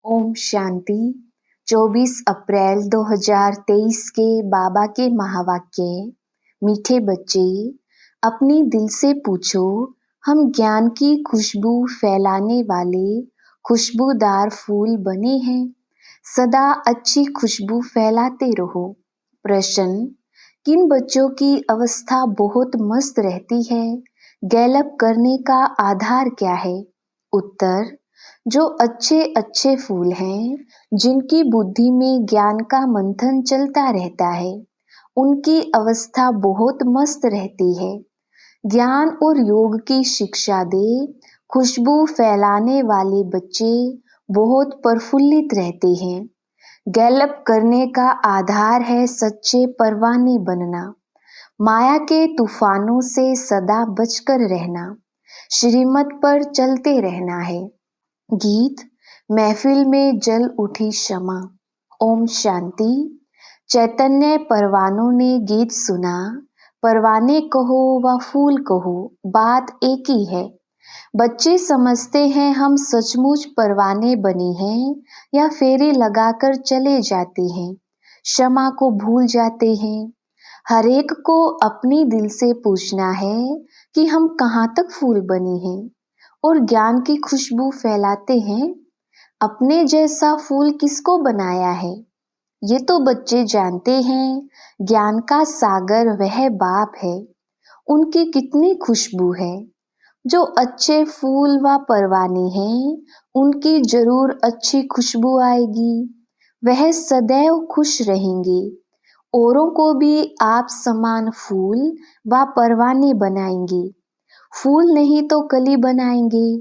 ओम शांति। 24 अप्रैल 2023 के बाबा के महावाक्य। मीठे बच्चे, अपने दिल से पूछो, हम ज्ञान की खुशबू फैलाने वाले खुशबूदार फूल बने हैं। सदा अच्छी खुशबू फैलाते रहो। प्रश्न, किन बच्चों की अवस्था बहुत मस्त रहती है? गैलप करने का आधार क्या है? उत्तर, जो अच्छे अच्छे फूल हैं, जिनकी बुद्धि में ज्ञान का मंथन चलता रहता है, उनकी अवस्था बहुत मस्त रहती है। ज्ञान और योग की शिक्षा दे खुशबू फैलाने वाले बच्चे बहुत प्रफुल्लित रहते हैं। गैलप करने का आधार है सच्चे परवाने बनना। माया के तूफानों से सदा बचकर रहना। श्रीमत पर चलते रहना है। गीत, महफिल में जल उठी क्षमा। ओम शांति। चैतन्य परवानों ने गीत सुना। परवाने कहो व फूल कहो, बात एक ही है। बच्चे समझते हैं हम सचमुच परवाने बने हैं या फेरे लगाकर चले जाते हैं, क्षमा को भूल जाते हैं। हर एक को अपनी दिल से पूछना है कि हम कहाँ तक फूल बने हैं और ज्ञान की खुशबू फैलाते हैं। अपने जैसा फूल किसको बनाया है? ये तो बच्चे जानते हैं। ज्ञान का सागर वह बाप है। उनकी कितनी खुशबू है। जो अच्छे फूल व परवाने हैं, उनकी जरूर अच्छी खुशबू आएगी। वह सदैव खुश रहेंगे। औरों को भी आप समान फूल व परवाने बनाएंगे। फूल नहीं तो कली बनाएंगे।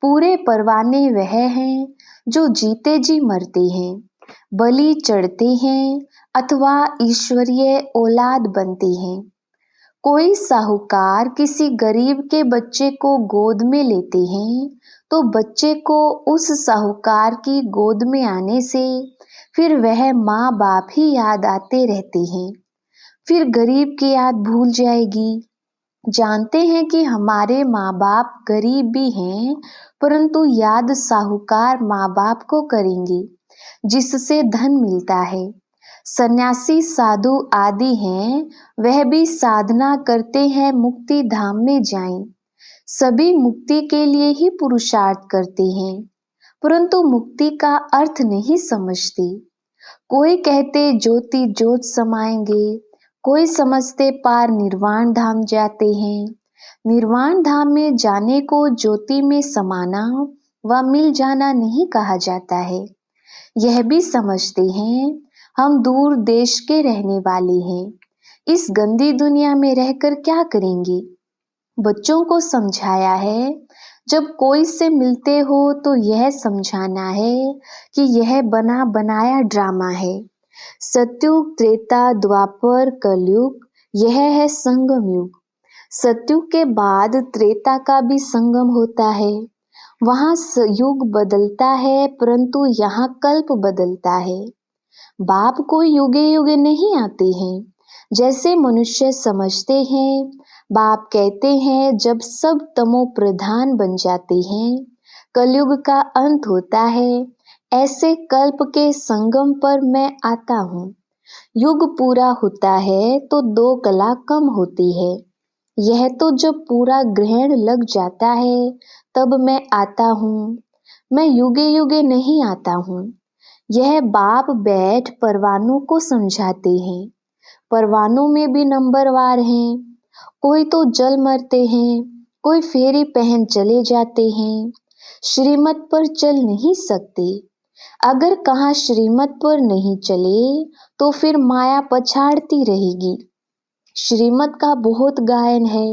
पूरे परवाने वह हैं जो जीते जी मरते हैं, बलि चढ़ते हैं अथवा ईश्वरीय औलाद बनते हैं। कोई साहूकार किसी गरीब के बच्चे को गोद में लेते हैं तो बच्चे को उस साहूकार की गोद में आने से फिर वह माँ बाप ही याद आते रहते हैं। फिर गरीब की याद भूल जाएगी। जानते हैं कि हमारे माँ बाप गरीब भी हैं, परंतु याद साहूकार माँ बाप को करेंगे जिससे धन मिलता है। सन्यासी साधु आदि हैं, वह भी साधना करते हैं मुक्ति धाम में जाएं। सभी मुक्ति के लिए ही पुरुषार्थ करते हैं, परंतु मुक्ति का अर्थ नहीं समझते। कोई कहते ज्योति ज्योत समाएंगे, कोई समझते पार निर्वाण धाम जाते हैं। निर्वाण धाम में जाने को ज्योति में समाना व मिल जाना नहीं कहा जाता है। यह भी समझते हैं हम दूर देश के रहने वाले हैं, इस गंदी दुनिया में रहकर क्या करेंगे। बच्चों को समझाया है, जब कोई से मिलते हो तो यह समझाना है कि यह बना बनाया ड्रामा है। सतयुग, त्रेता, द्वापर, कलयुग, यह है संगम युग। सतयुग के बाद त्रेता का भी संगम होता है। वहाँ युग बदलता है, परंतु यहाँ कल्प बदलता है। बाप को युगे युगे नहीं आते हैं जैसे मनुष्य समझते हैं। बाप कहते हैं जब सब तमो प्रधान बन जाते हैं, कलयुग का अंत होता है, ऐसे कल्प के संगम पर मैं आता हूँ। युग पूरा होता है तो 2 कला कम होती है। यह तो जब पूरा ग्रहण लग जाता है तब मैं आता हूँ। मैं युगे युगे नहीं आता हूँ। यह बाप बैठ परवानों को समझाते हैं। परवानों में भी नंबरवार हैं। कोई तो जल मरते हैं, कोई फेरी पहन चले जाते हैं। श्रीमत पर चल नहीं सकते। अगर कहाँ श्रीमत पर नहीं चले तो फिर माया पछाड़ती रहेगी। श्रीमत का बहुत गायन है।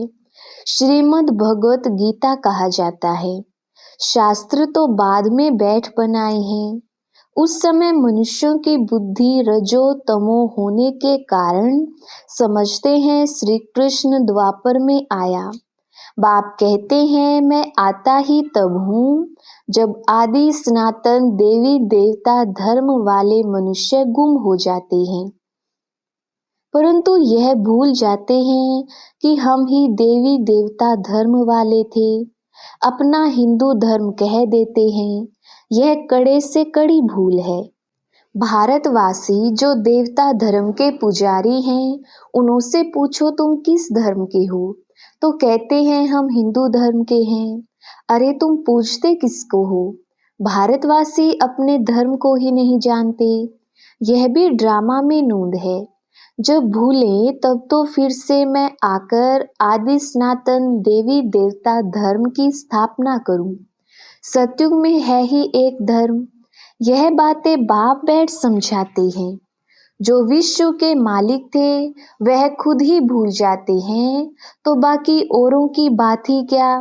श्रीमद् भगवत गीता कहा जाता है। शास्त्र तो बाद में बैठ बनाए हैं। उस समय मनुष्यों की बुद्धि रजो तमो होने के कारण समझते हैं श्री कृष्ण द्वापर में आया। बाप कहते हैं मैं आता ही तब हूँ जब आदि सनातन देवी देवता धर्म वाले मनुष्य गुम हो जाते हैं, परंतु यह भूल जाते हैं कि हम ही देवी देवता धर्म वाले थे। अपना हिंदू धर्म कह देते हैं। यह कड़े से कड़ी भूल है। भारतवासी जो देवता धर्म के पुजारी हैं, उनसे पूछो तुम किस धर्म के हो, तो कहते हैं हम हिंदू धर्म के हैं। अरे तुम पूछते किसको हो? भारतवासी अपने धर्म को ही नहीं जानते। यह भी ड्रामा में नूंद है। जब भूले तब तो फिर से मैं आकर आदि सनातन देवी देवता धर्म की स्थापना करूं। सतयुग में है ही एक धर्म। यह बातें बाप बैठ समझाते हैं। जो विश्व के मालिक थे वह खुद ही भूल जाते हैं, तो बाकी औरों की बात ही क्या।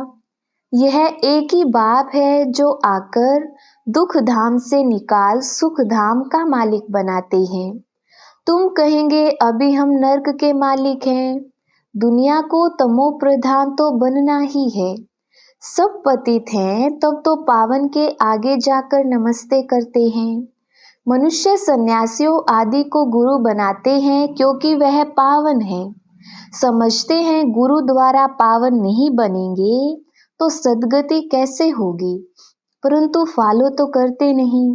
यह एक ही बाप है जो आकर दुख धाम से निकाल सुख धाम का मालिक बनाते हैं। तुम कहेंगे अभी हम नर्क के मालिक हैं। दुनिया को तमो प्रधान तो बनना ही है। सब पतित हैं तब तो पावन के आगे जाकर नमस्ते करते हैं। मनुष्य सन्यासियों आदि को गुरु बनाते हैं क्योंकि वह पावन है। समझते हैं गुरु द्वारा पावन नहीं बनेंगे तो सद्गति कैसे होगी, परंतु फॉलो तो करते नहीं।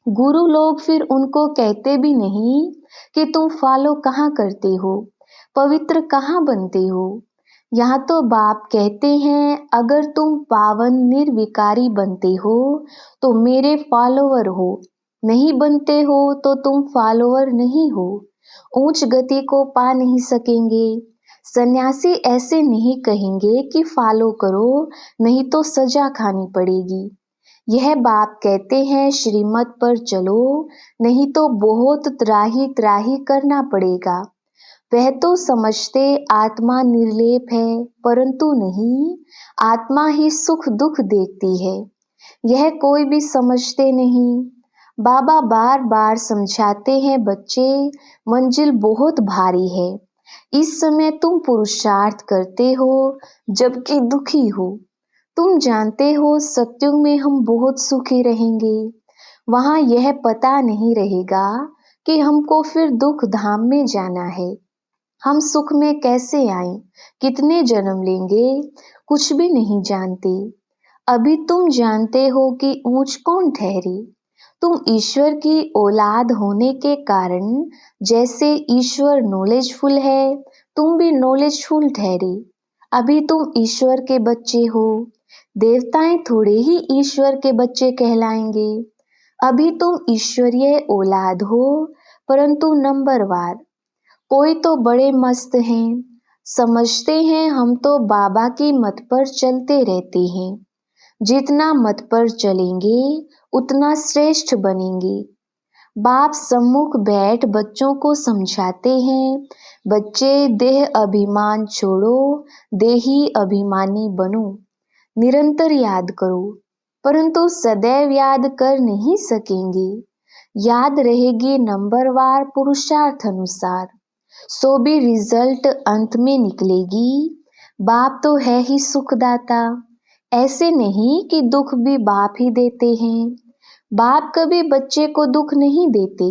गुरु लोग फिर उनको कहते भी नहीं कि तुम फॉलो कहाँ करते हो, पवित्र कहाँ बनते हो। यहाँ तो बाप कहते हैं अगर तुम पावन निर्विकारी बनते हो तो मेरे फॉलोवर हो, नहीं बनते हो तो तुम फॉलोवर नहीं हो, ऊंच गति को पा नहीं सकेंगे। सन्यासी ऐसे नहीं कहेंगे कि फॉलो करो नहीं तो सजा खानी पड़ेगी। यह बाप कहते हैं श्रीमत पर चलो नहीं तो बहुत त्राही त्राही करना पड़ेगा। वह तो समझते आत्मा निर्लेप है, परंतु नहीं, आत्मा ही सुख दुख देखती है। यह कोई भी समझते नहीं। बाबा बार बार समझाते हैं बच्चे, मंजिल बहुत भारी है। इस समय तुम पुरुषार्थ करते हो जबकि दुखी हो। तुम जानते हो सतयुग में हम बहुत सुखी रहेंगे। वहां यह पता नहीं रहेगा कि हमको फिर दुख धाम में जाना है। हम सुख में कैसे आए, कितने जन्म लेंगे, कुछ भी नहीं जानते। अभी तुम जानते हो कि ऊंच कौन ठहरे। तुम ईश्वर की औलाद होने के कारण जैसे ईश्वर नॉलेजफुल है, तुम भी नॉलेजफुल ठहरे। अभी तुम ईश्वर के बच्चे हो। देवताएं थोड़े ही ईश्वर के बच्चे कहलाएंगे। अभी तुम ईश्वरीय औलाद हो, परंतु नंबरवार। कोई तो बड़े मस्त हैं, समझते हैं हम तो बाबा की मत पर चलते रहते हैं। जितना मत पर चलेंगे उतना श्रेष्ठ बनेंगे। बाप सम्मुख बैठ बच्चों को समझाते हैं, बच्चे देह अभिमान छोड़ो, देही अभिमानी बनो। निरंतर याद करो, परंतु सदैव याद कर नहीं सकेंगे। याद रहेगी नंबरवार पुरुषार्थ अनुसार, सो भी रिजल्ट अंत में निकलेगी। बाप तो है ही सुखदाता। ऐसे नहीं कि दुख भी बाप ही देते हैं। बाप कभी बच्चे को दुख नहीं देते।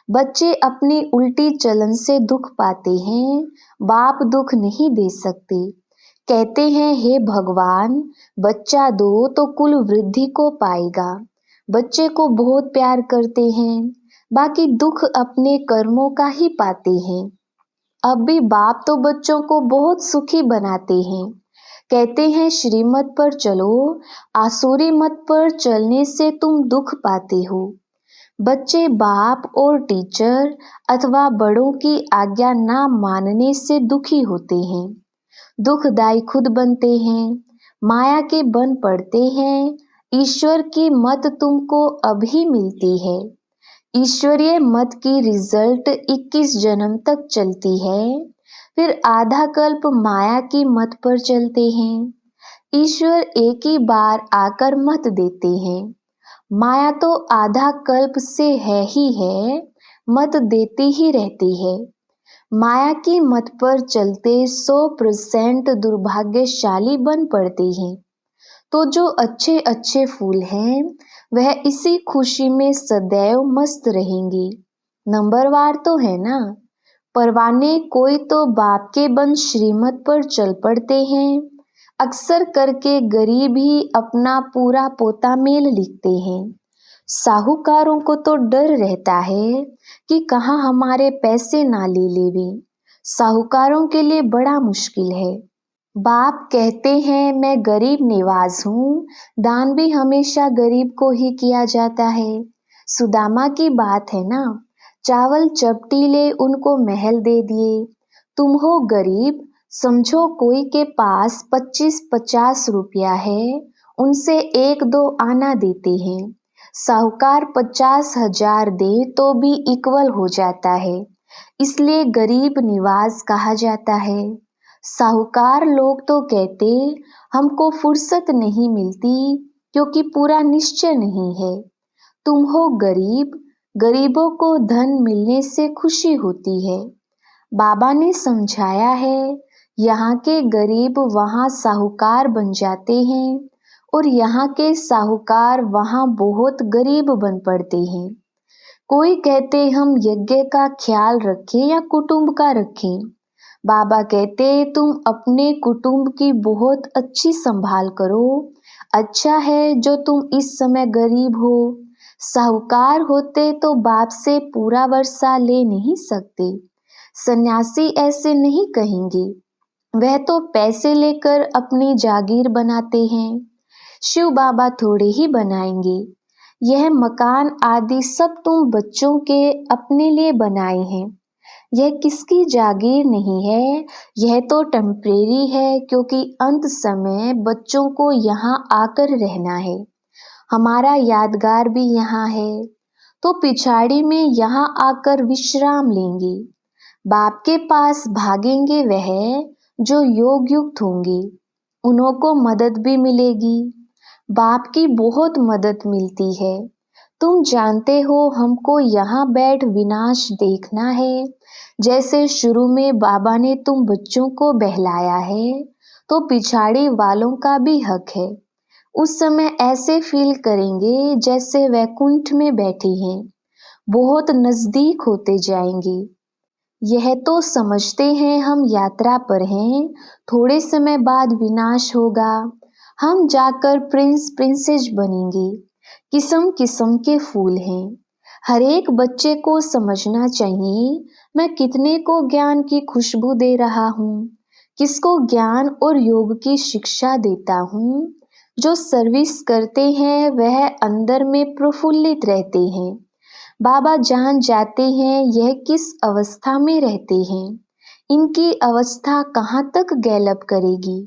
बच्चे अपनी उल्टी चलन से दुख पाते हैं। बाप दुख नहीं दे सकते। कहते हैं हे भगवान, बच्चा दो तो कुल वृद्धि को पाएगा। बच्चे को बहुत प्यार करते हैं, बाकी दुख अपने कर्मों का ही पाते हैं। अब भी बाप तो बच्चों को बहुत सुखी बनाते हैं। कहते हैं श्रीमत पर चलो, आसुरी मत पर चलने से तुम दुख पाते हो। बच्चे बाप और टीचर अथवा बड़ों की आज्ञा ना मानने से दुखी होते हैं। दुखदाई खुद बनते हैं, माया के बन पड़ते हैं। ईश्वर की मत तुमको अभी मिलती है। ईश्वरीय मत की रिजल्ट 21 जन्म तक चलती है, फिर आधा कल्प माया की मत पर चलते हैं। ईश्वर एक ही बार आकर मत देते हैं। माया तो आधा कल्प से है ही है, मत देती ही रहती है। माया की मत पर चलते 100% दुर्भाग्यशाली बन पड़ते हैं। तो जो अच्छे अच्छे फूल हैं वह इसी खुशी में सदैव मस्त रहेंगे। नंबरवार तो है ना। परवाने कोई तो बाप के बन श्रीमत पर चल पड़ते हैं। अक्सर करके गरीब ही अपना पूरा पोता मेल लिखते हैं। साहूकारों को तो डर रहता है कि कहाँ हमारे पैसे ना ले लेवे। साहूकारों के लिए बड़ा मुश्किल है। बाप कहते हैं मैं गरीब निवाज हूँ, दान भी हमेशा गरीब को ही किया जाता है। सुदामा की बात है ना, चावल चपटी ले उनको महल दे दिए। तुम हो गरीब, समझो कोई के पास 25-50 रुपया है, उनसे 1-2 आना देते हैं। साहूकार 50,000 दे तो भी इक्वल हो जाता है, इसलिए गरीब निवाज कहा जाता है। साहूकार लोग तो कहते हमको फुर्सत नहीं मिलती क्योंकि पूरा निश्चय नहीं है। तुम हो गरीब, गरीबों को धन मिलने से खुशी होती है। बाबा ने समझाया है, यहाँ के गरीब वहाँ साहूकार बन जाते हैं और यहाँ के साहूकार वहाँ बहुत गरीब बन पड़ते हैं। कोई कहते हम यज्ञ का ख्याल रखें या कुटुंब का रखें। बाबा कहते तुम अपने कुटुंब की बहुत अच्छी संभाल करो। अच्छा है जो तुम इस समय गरीब हो। साहूकार होते तो बाप से पूरा वर्षा ले नहीं सकते। सन्यासी ऐसे नहीं कहेंगे, वह तो पैसे लेकर अपनी जागीर बनाते हैं। शिव बाबा थोड़े ही बनाएंगे। यह मकान आदि सब तुम बच्चों के अपने लिए बनाए हैं। यह किसकी जागीर नहीं है, यह तो टेम्परेरी है क्योंकि अंत समय बच्चों को यहाँ आकर रहना है। हमारा यादगार भी यहाँ है, तो पिछाड़ी में यहाँ आकर विश्राम लेंगे। बाप के पास भागेंगे वह जो योग युक्त होंगे, उन्हों को मदद भी मिलेगी। बाप की बहुत मदद मिलती है। तुम जानते हो हमको यहाँ बैठ विनाश देखना है। जैसे शुरू में बाबा ने तुम बच्चों को बहलाया है, तो पिछाड़ी वालों का भी हक है। उस समय ऐसे फील करेंगे जैसे वैकुंठ में बैठे हैं, बहुत नजदीक होते जाएंगे। यह तो समझते हैं हम यात्रा पर हैं, थोड़े समय बाद विनाश होगा। हम जाकर प्रिंस प्रिंसेस बनेंगे। किस्म किस्म के फूल हैं। हर एक बच्चे को समझना चाहिए मैं कितने को ज्ञान की खुशबू दे रहा हूँ, किसको ज्ञान और योग की शिक्षा देता हूँ। जो सर्विस करते हैं वह अंदर में प्रफुल्लित रहते हैं। बाबा जान जाते हैं यह किस अवस्था में रहते हैं। इनकी अवस्था कहाँ तक गैलप करेगी।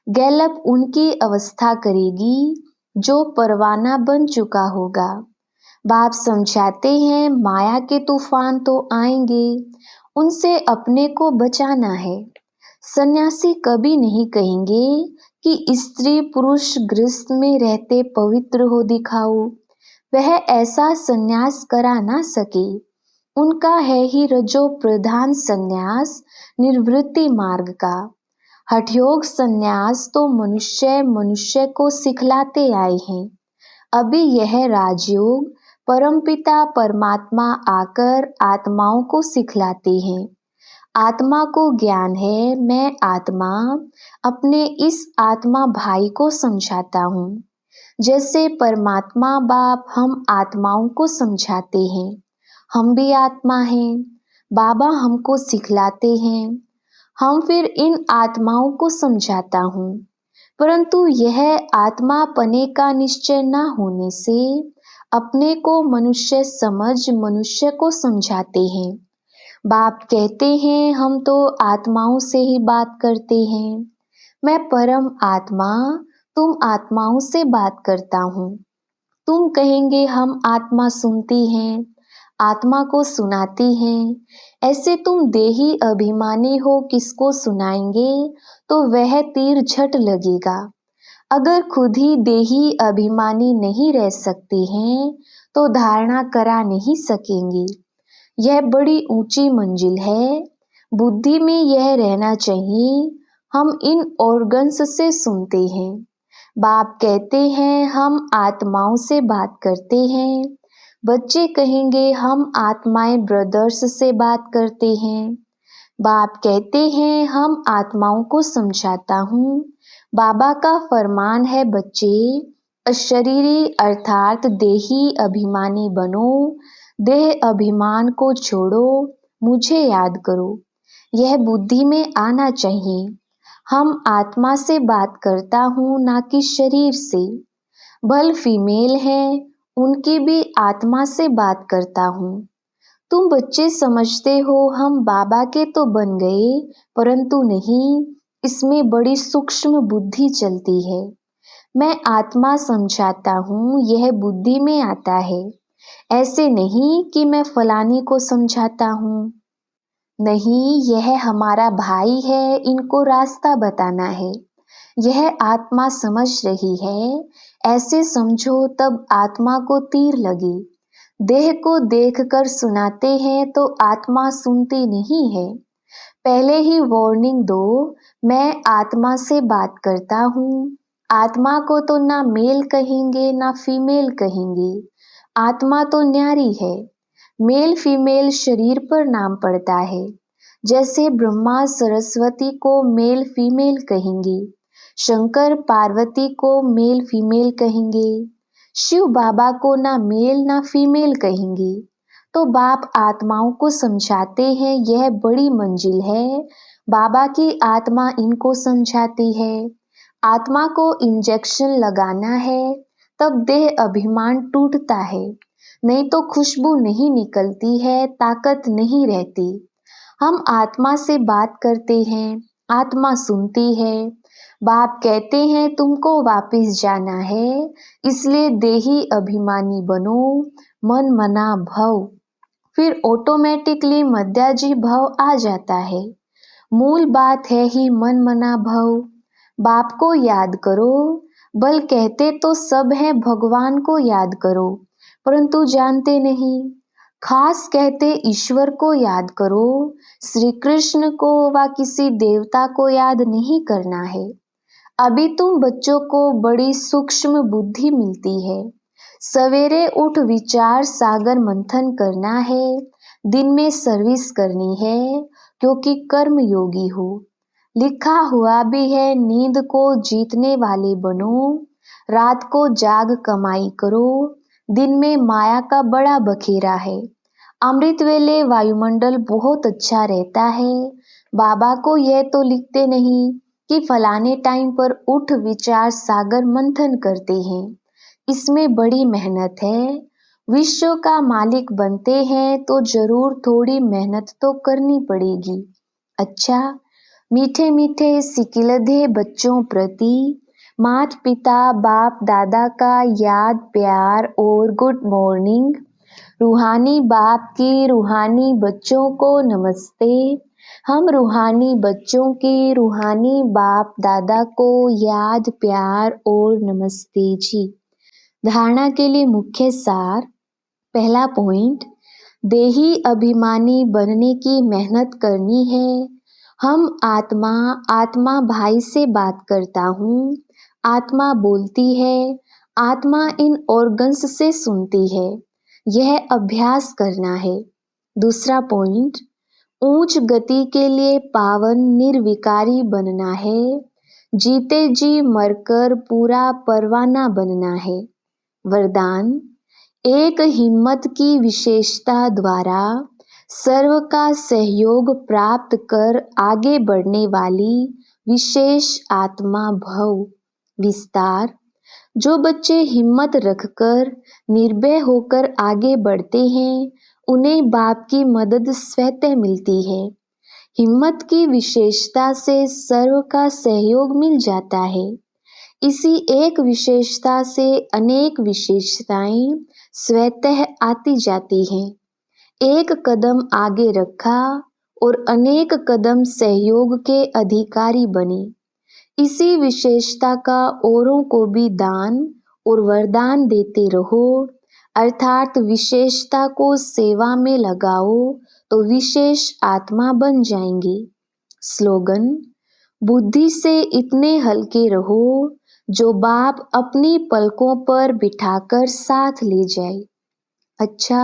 गैलप उनकी अवस्था करेगी जो परवाना बन चुका होगा। बाप समझाते हैं माया के तूफान तो आएंगे, उनसे अपने को बचाना है। सन्यासी कभी नहीं कहेंगे कि स्त्री पुरुष गृहस्थ में रहते पवित्र हो दिखाओ। वह ऐसा सन्यास करा ना सके। उनका है ही रजो प्रधान सन्यास निर्वृत्ति मार्ग का। हठयोग सन्यास तो मनुष्य मनुष्य को सिखलाते आए हैं। अभी यह राजयोग परमपिता परमात्मा आकर आत्माओं को सिखलाते हैं। आत्मा को ज्ञान है मैं आत्मा अपने इस आत्मा भाई को समझाता हूँ। जैसे परमात्मा बाप हम आत्माओं को समझाते हैं, हम भी आत्मा हैं। बाबा हमको सिखलाते हैं, हम फिर इन आत्माओं को समझाता हूँ। परंतु यह आत्मा पने का निश्चय न होने से अपने को मनुष्य समझ मनुष्य को समझाते हैं। बाप कहते हैं हम तो आत्माओं से ही बात करते हैं। मैं परम आत्मा तुम आत्माओं से बात करता हूँ। तुम कहेंगे हम आत्मा सुनती हैं, आत्मा को सुनाती हैं। ऐसे तुम देही अभिमानी हो, किसको सुनाएंगे तो वह तीर झट लगेगा। अगर खुद ही देही अभिमानी नहीं रह सकते हैं तो धारणा करा नहीं सकेंगे। यह बड़ी ऊंची मंजिल है। बुद्धि में यह रहना चाहिए हम इन ऑर्गन्स से सुनते हैं। बाप कहते हैं हम आत्माओं से बात करते हैं। बच्चे कहेंगे हम आत्माएं ब्रदर्स से बात करते हैं। बाप कहते हैं हम आत्माओं को समझाता हूँ। बाबा का फरमान है बच्चे अशरीरी अर्थात देही अभिमानी बनो, देह अभिमान को छोड़ो, मुझे याद करो। यह बुद्धि में आना चाहिए। हम आत्मा से बात करता हूँ ना कि शरीर से। भल फीमेल है, उनकी भी आत्मा से बात करता हूँ। तुम बच्चे समझते हो हम बाबा के तो बन गए, परंतु नहीं, इसमें बड़ी सूक्ष्म बुद्धि चलती है। मैं आत्मा समझाता हूँ, यह बुद्धि में आता है। ऐसे नहीं कि मैं फलानी को समझाता हूँ। नहीं, यह हमारा भाई है, इनको रास्ता बताना है। यह आत्मा समझ रही है, ऐसे समझो तब आत्मा को तीर लगे। देह को देखकर सुनाते हैं तो आत्मा सुनती नहीं है। पहले ही वार्निंग दो, मैं आत्मा से बात करता हूँ। आत्मा को तो ना मेल कहेंगे ना फीमेल कहेंगे। आत्मा तो न्यारी है। मेल फीमेल शरीर पर नाम पड़ता है। जैसे ब्रह्मा सरस्वती को मेल फीमेल कहेंगे, शंकर पार्वती को मेल फीमेल कहेंगे, शिव बाबा को ना मेल ना फीमेल कहेंगे। तो बाप आत्माओं को समझाते हैं यह बड़ी मंजिल है। बाबा की आत्मा इनको समझाती है। आत्मा को इंजेक्शन लगाना है, तब देह अभिमान टूटता है। नहीं तो खुशबू नहीं निकलती है, ताकत नहीं रहती। हम आत्मा से बात करते हैं, आत्मा सुनती है। बाप कहते हैं तुमको वापस जाना है, इसलिए देही अभिमानी बनो, मन मना भव। फिर ऑटोमेटिकली मध्याजी भव आ जाता है। मूल बात है ही मन मना भव। बाप को याद करो। बल कहते तो सब है भगवान को याद करो, परंतु जानते नहीं। खास कहते ईश्वर को याद करो, श्री कृष्ण को व किसी देवता को याद नहीं करना है। अभी तुम बच्चों को बड़ी सूक्ष्म बुद्धि मिलती है। सवेरे उठ विचार सागर मंथन करना है। दिन में सर्विस करनी है, क्योंकि कर्म योगी हो। लिखा हुआ भी है नींद को जीतने वाले बनो, रात को जाग कमाई करो। दिन में माया का बड़ा बखेरा है। अमृत वेले वायुमंडल बहुत अच्छा रहता है। बाबा को यह तो लिखते नहीं कि फलाने टाइम पर उठ विचार सागर मंथन करते हैं। इसमें बड़ी मेहनत है। विश्व का मालिक बनते हैं तो जरूर थोड़ी मेहनत तो करनी पड़ेगी। अच्छा, मीठे मीठे सिकिलधे बच्चों प्रति मात पिता बाप दादा का याद प्यार और गुड मॉर्निंग। रूहानी बाप की रूहानी बच्चों को नमस्ते। हम रूहानी बच्चों की रूहानी बाप दादा को याद प्यार और नमस्ते जी। धारणा के लिए मुख्य सार। पहला पॉइंट, देही अभिमानी बनने की मेहनत करनी है। हम आत्मा भाई से बात करता हूँ। आत्मा बोलती है, आत्मा इन ऑर्गन्स से सुनती है। यह अभ्यास करना है। दूसरा पॉइंट, ऊंच गति के लिए पावन निर्विकारी बनना है। जीते जी मरकर पूरा परवाना बनना है। वरदान, एक हिम्मत की विशेषता द्वारा सर्व का सहयोग प्राप्त कर आगे बढ़ने वाली विशेष आत्मा भव। विस्तार, जो बच्चे हिम्मत रखकर निर्भय होकर आगे बढ़ते हैं, उन्हें बाप की मदद स्वतः मिलती है। हिम्मत की विशेषता से सर्व का सहयोग मिल जाता है। इसी एक विशेषता से अनेक विशेषताएं स्वतः आती जाती हैं। एक कदम आगे रखा और अनेक कदम सहयोग के अधिकारी बने। इसी विशेषता का औरों को भी दान और वरदान देते रहो, अर्थात विशेषता को सेवा में लगाओ तो विशेष आत्मा बन जाएंगे। स्लोगन, बुद्धि से इतने हल्के रहो जो बाप अपनी पलकों पर बिठाकर साथ ले जाए। अच्छा,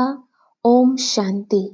ओम शांति।